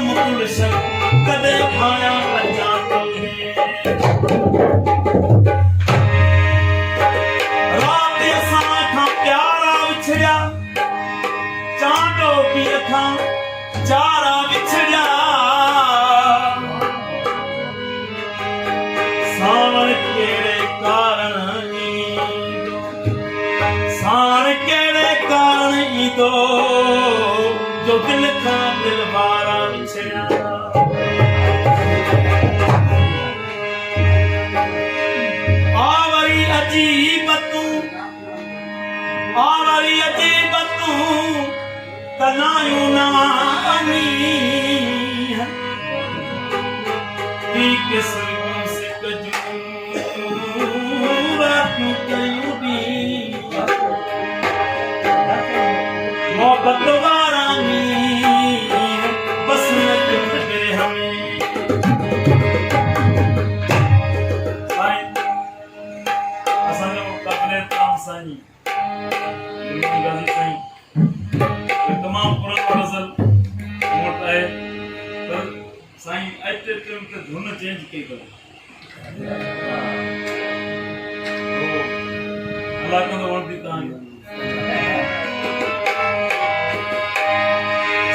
मुकुल शन कदे खाया बचा तुम्हें रात साखा प्यारा विछड़िया चांदो की अखा चारा विछड़िया सावन केड़े कारण ईदो जो दिल का दिल बारा विछड़िया आवरी अजीब तू तनायू नवा अमी की किस्म से कजूरा क्यों दी मोहब्बत वारा मी बस न करे हमें असांजो कपड़े ताम साईं गाजी साईं तमाम पुरानो गज़ल मोट है पर साईं अटे तुम ते धुन चेंज कई कर अल्लाह का वणदी कहानी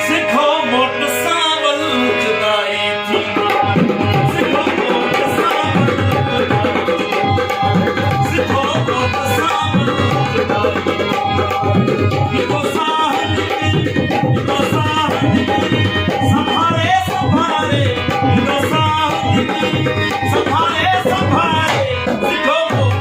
सिखो मोट सावल जुदाई थी सिखो मोट सावल जुदाई निको साहब संभाले संभाले निको साहब संभाले संभाले सिखो मोट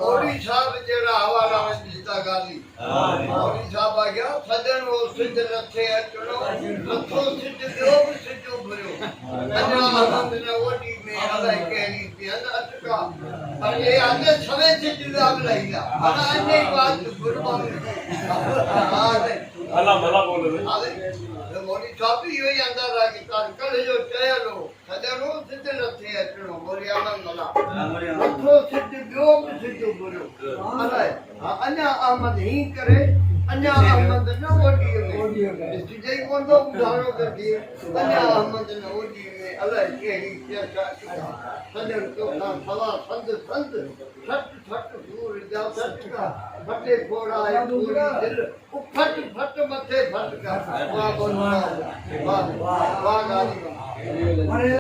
मोदी साहब जहिड़ा हवाला ॾिता ॻाल्हि मोदी साहब आ गया सजन वो सिद्ध रथे अचणो लथो सिद्ध ॿियो बि सिद्ध उभरियो अञा आनंद न ओडी में अलाए कहिड़ी पियन अटका पर ये अञा छवे सिद्ध विया अलाही पर अञा ई बात गुरबानी अल्लाह भला बोले मोदी साहब इहो ई अंदर आहे कि कल जो चयल हो सजन वो सिद्ध रथे अचणो मोरी आनंद मला लथो सिद्ध ॿियो बि सिद्ध उभरियो अलाए अञा अहमद ही करे अञा अहमद न ओडी में सिजई कोंदो उधारो करदी अञा अहमद न ओडी में अलाए कहिड़ी चर्चा सजन तो सवा संत संत सट सट दूर जा सट का फटे फोड़ा है पूरी दिल फट फट मथे फट का वाह वाह वाह वाह